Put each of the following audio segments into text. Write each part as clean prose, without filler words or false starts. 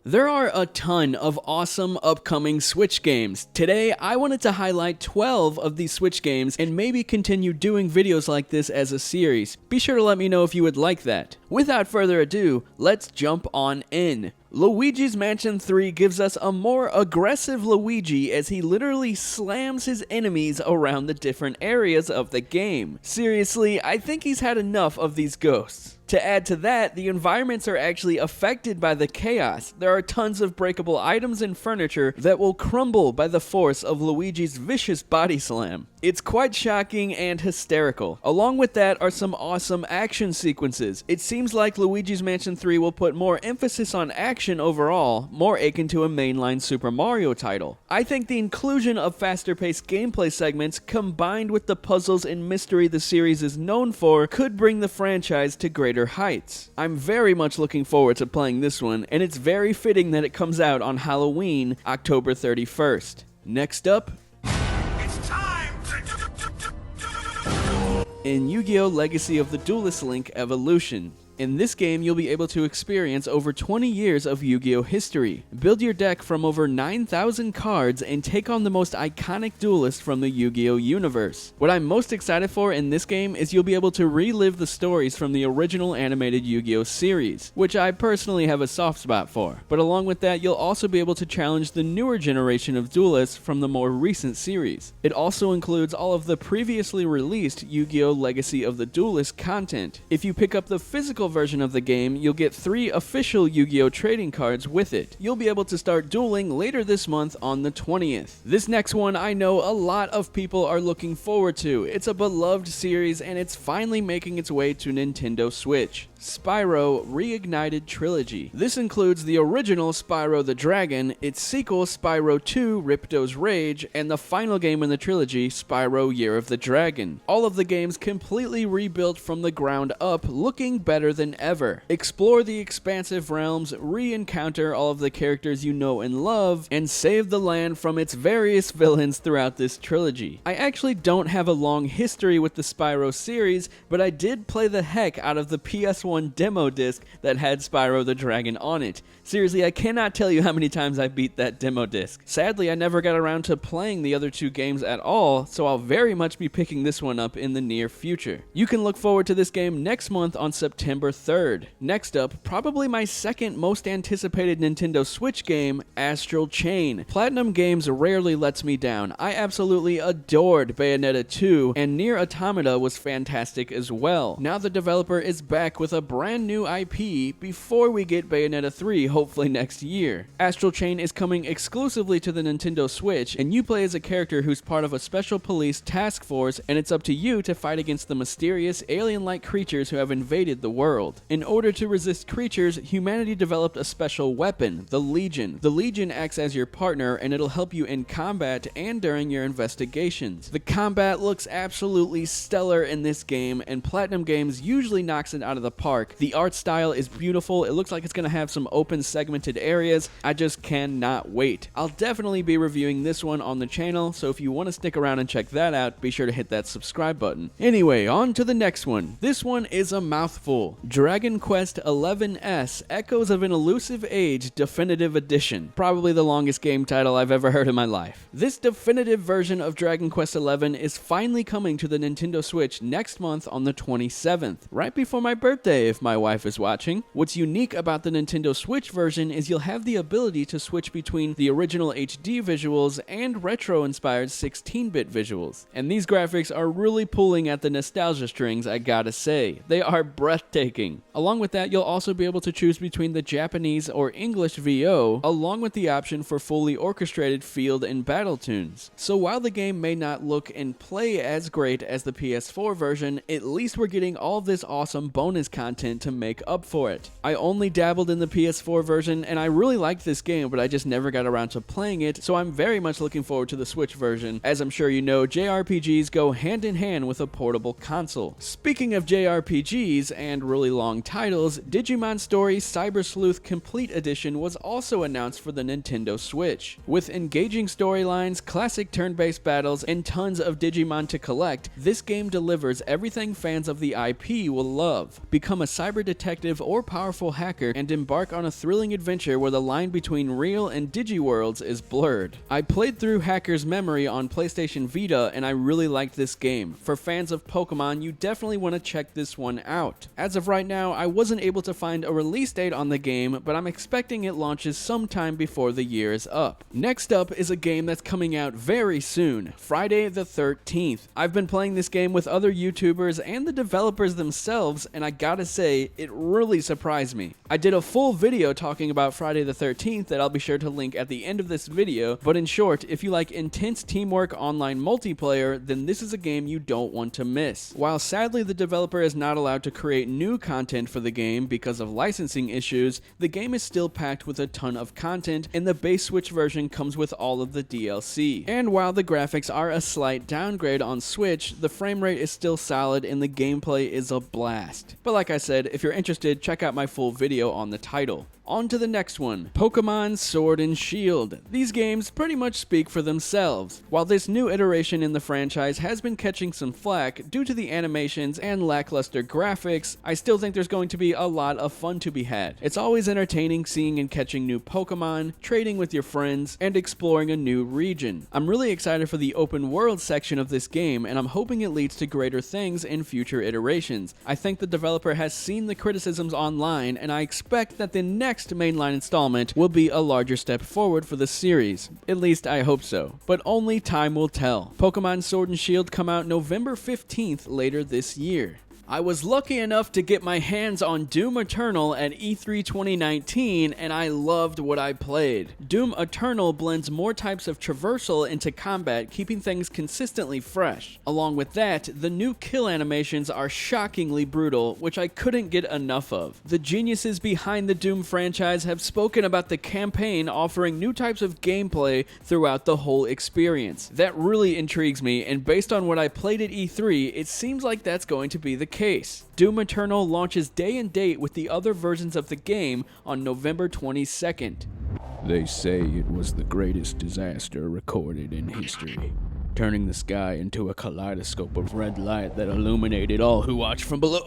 There are a ton of awesome upcoming Switch games. Today, I wanted to highlight 12 of these Switch games and maybe continue doing videos like this as a series. Be sure to let me know if you would like that. Without further ado, let's jump on in. Luigi's Mansion 3 gives us a more aggressive Luigi as he literally slams his enemies around the different areas of the game. Seriously, I think he's had enough of these ghosts. To add to that, the environments are actually affected by the chaos. There are tons of breakable items and furniture that will crumble by the force of Luigi's vicious body slam. It's quite shocking and hysterical. Along with that are some awesome action sequences. It seems like Luigi's Mansion 3 will put more emphasis on action overall, more akin to a mainline Super Mario title. I think the inclusion of faster-paced gameplay segments combined with the puzzles and mystery the series is known for could bring the franchise to greater heights. I'm very much looking forward to playing this one, and it's very fitting that it comes out on Halloween, October 31st. Next up, in Yu-Gi-Oh! Legacy of the Duelist Link Evolution. In this game, you'll be able to experience over 20 years of Yu-Gi-Oh! History. Build your deck from over 9,000 cards and take on the most iconic duelist from the Yu-Gi-Oh! Universe. What I'm most excited for in this game is you'll be able to relive the stories from the original animated Yu-Gi-Oh! Series, which I personally have a soft spot for. But along with that, you'll also be able to challenge the newer generation of duelists from the more recent series. It also includes all of the previously released Yu-Gi-Oh! Legacy of the Duelist content. If you pick up the physical version of the game, you'll get 3 official Yu-Gi-Oh! Trading cards with it. You'll be able to start dueling later this month on the 20th. This next one I know a lot of people are looking forward to. It's a beloved series and it's finally making its way to Nintendo Switch. Spyro Reignited Trilogy. This includes the original Spyro the Dragon, its sequel Spyro 2 Ripto's Rage, and the final game in the trilogy, Spyro Year of the Dragon. All of the games completely rebuilt from the ground up, looking better than ever. Explore the expansive realms, re-encounter all of the characters you know and love, and save the land from its various villains throughout this trilogy. I actually don't have a long history with the Spyro series, but I did play the heck out of the PS1 demo disc that had Spyro the Dragon on it. Seriously, I cannot tell you how many times I beat that demo disc. Sadly, I never got around to playing the other 2 games at all, so I'll very much be picking this one up in the near future. You can look forward to this game next month on September 3rd. Next up, probably my second most anticipated Nintendo Switch game, Astral Chain. Platinum Games rarely lets me down. I absolutely adored Bayonetta 2, and Nier Automata was fantastic as well. Now the developer is back with a brand new IP before we get Bayonetta 3 hopefully next year. Astral Chain is coming exclusively to the Nintendo Switch, and you play as a character who's part of a special police task force, and it's up to you to fight against the mysterious alien-like creatures who have invaded the world. In order to resist creatures, humanity developed a special weapon, the Legion. The Legion acts as your partner, and it'll help you in combat and during your investigations. The combat looks absolutely stellar in this game, and Platinum Games usually knocks it out of the park. The art style is beautiful. It looks like it's going to have some open segmented areas. I just cannot wait. I'll definitely be reviewing this one on the channel, so if you want to stick around and check that out, be sure to hit that subscribe button. Anyway, on to the next one. This one is a mouthful. Dragon Quest XI's Echoes of an Elusive Age Definitive Edition. Probably the longest game title I've ever heard in my life. This definitive version of Dragon Quest XI is finally coming to the Nintendo Switch next month on the 27th, right before my birthday if my wife is watching. What's unique about the Nintendo Switch version is you'll have the ability to switch between the original HD visuals and retro-inspired 16-bit visuals. And these graphics are really pulling at the nostalgia strings, I gotta say. They are breathtaking. Along with that, you'll also be able to choose between the Japanese or English VO, along with the option for fully orchestrated field and battle tunes. So while the game may not look and play as great as the PS4 version, at least we're getting all this awesome bonus content to make up for it. I only dabbled in the PS4 version, and I really liked this game, but I just never got around to playing it, so I'm very much looking forward to the Switch version. As I'm sure you know, JRPGs go hand in hand with a portable console. Speaking of JRPGs and really long titles, Digimon Story Cyber Sleuth Complete Edition was also announced for the Nintendo Switch. With engaging storylines, classic turn-based battles, and tons of Digimon to collect, this game delivers everything fans of the IP will love. Become become a cyber detective or powerful hacker and embark on a thrilling adventure where the line between real and digi-worlds is blurred. I played through Hacker's Memory on PlayStation Vita and I really liked this game. For fans of Pokemon, you definitely want to check this one out. As of right now, I wasn't able to find a release date on the game, but I'm expecting it launches sometime before the year is up. Next up is a game that's coming out very soon, Friday the 13th. I've been playing this game with other YouTubers and the developers themselves, and I gotta say, it really surprised me. I did a full video talking about Friday the 13th that I'll be sure to link at the end of this video, but in short, if you like intense teamwork online multiplayer, then this is a game you don't want to miss. While sadly the developer is not allowed to create new content for the game because of licensing issues, the game is still packed with a ton of content, and the base Switch version comes with all of the DLC. And while the graphics are a slight downgrade on Switch, the frame rate is still solid and the gameplay is a blast. But like I said, if you're interested, check out my full video on the title. On to the next one, Pokemon Sword and Shield. These games pretty much speak for themselves. While this new iteration in the franchise has been catching some flack due to the animations and lackluster graphics, I still think there's going to be a lot of fun to be had. It's always entertaining seeing and catching new Pokemon, trading with your friends, and exploring a new region. I'm really excited for the open world section of this game, and I'm hoping it leads to greater things in future iterations. I think the developer has seen the criticisms online, and I expect that the next mainline installment will be a larger step forward for the series. At least I hope so. But only time will tell. Pokemon Sword and Shield come out November 15th later this year. I was lucky enough to get my hands on Doom Eternal at E3 2019, and I loved what I played. Doom Eternal blends more types of traversal into combat, keeping things consistently fresh. Along with that, the new kill animations are shockingly brutal, which I couldn't get enough of. The geniuses behind the Doom franchise have spoken about the campaign offering new types of gameplay throughout the whole experience. That really intrigues me, and based on what I played at E3, it seems like that's going to be the case. Doom Eternal launches day and date with the other versions of the game on November 22nd. They say it was the greatest disaster recorded in history, turning the sky into a kaleidoscope of red light that illuminated all who watched from below.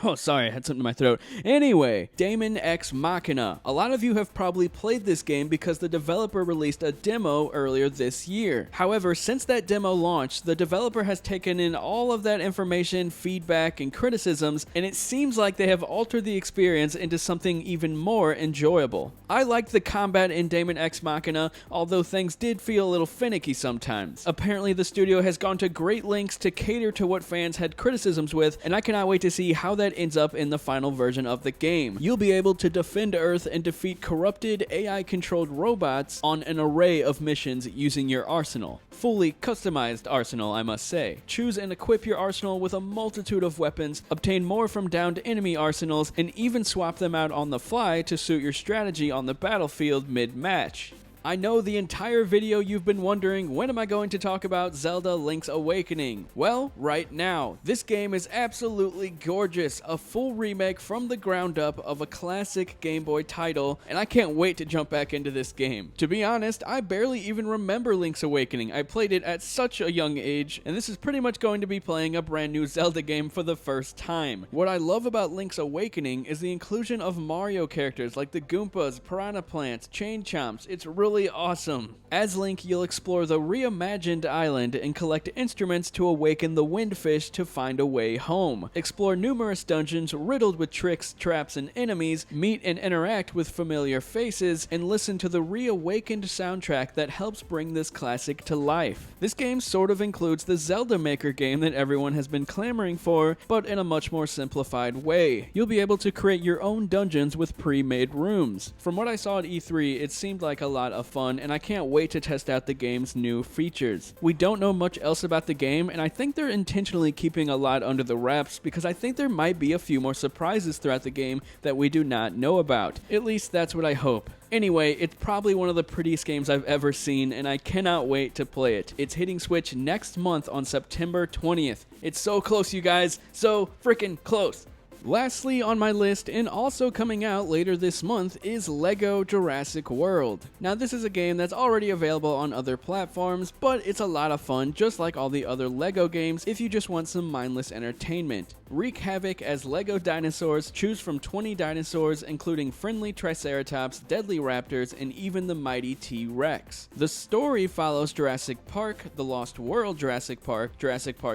Oh, sorry, I had something in my throat. Anyway, Daemon X Machina. A lot of you have probably played this game because the developer released a demo earlier this year. However, since that demo launched, the developer has taken in all of that information, feedback, and criticisms, and it seems like they have altered the experience into something even more enjoyable. I liked the combat in Daemon X Machina, although things did feel a little finicky sometimes. Apparently, the studio has gone to great lengths to cater to what fans had criticisms with, and I cannot wait to see how that ends up in the final version of the game. You'll be able to defend Earth and defeat corrupted AI-controlled robots on an array of missions using your arsenal. Fully customized arsenal, I must say. Choose and equip your arsenal with a multitude of weapons, obtain more from downed enemy arsenals, and even swap them out on the fly to suit your strategy on the battlefield mid-match. I know the entire video you've been wondering, when am I going to talk about Zelda Link's Awakening? Well, right now. This game is absolutely gorgeous, a full remake from the ground up of a classic Game Boy title, and I can't wait to jump back into this game. To be honest, I barely even remember Link's Awakening. I played it at such a young age, and this is pretty much going to be playing a brand new Zelda game for the first time. What I love about Link's Awakening is the inclusion of Mario characters like the Goombas, Piranha Plants, Chain Chomps. It's really awesome. As Link, you'll explore the reimagined island and collect instruments to awaken the Windfish to find a way home. Explore numerous dungeons riddled with tricks, traps, and enemies, meet and interact with familiar faces, and listen to the reawakened soundtrack that helps bring this classic to life. This game sort of includes the Zelda Maker game that everyone has been clamoring for, but in a much more simplified way. You'll be able to create your own dungeons with pre-made rooms. From what I saw at E3, it seemed like a lot of fun, and I can't wait to test out the game's new features. We don't know much else about the game, and I think they're intentionally keeping a lot under the wraps because I think there might be a few more surprises throughout the game that we do not know about. At least that's what I hope. Anyway, it's probably one of the prettiest games I've ever seen, and I cannot wait to play it. It's hitting Switch next month on September 20th. It's so close, you guys. So freaking close. Lastly on my list, and also coming out later this month, is LEGO Jurassic World. Now this is a game that's already available on other platforms, but it's a lot of fun just like all the other LEGO games if you just want some mindless entertainment. Wreak havoc as Lego dinosaurs, choose from 20 dinosaurs including friendly Triceratops, deadly raptors, and even the mighty T-Rex. The story follows Jurassic Park, The Lost World Jurassic Park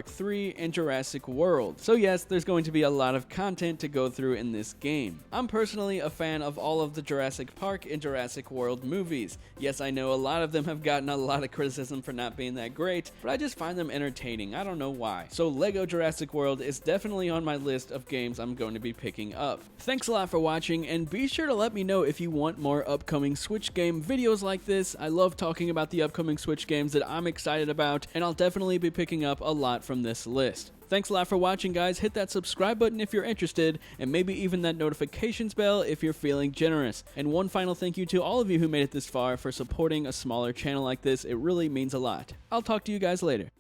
3, and Jurassic World. So yes, there's going to be a lot of content to go through in this game. I'm personally a fan of all of the Jurassic Park and Jurassic World movies. Yes, I know a lot of them have gotten a lot of criticism for not being that great, but I just find them entertaining. I don't know why. So Lego Jurassic World is definitely on my list of games I'm going to be picking up. Thanks a lot for watching, and be sure to let me know if you want more upcoming Switch game videos like this. I love talking about the upcoming Switch games that I'm excited about, and I'll definitely be picking up a lot from this list. Thanks a lot for watching, guys. Hit that subscribe button if you're interested, and maybe even that notifications bell if you're feeling generous. And one final thank you to all of you who made it this far for supporting a smaller channel like this. It really means a lot. I'll talk to you guys later.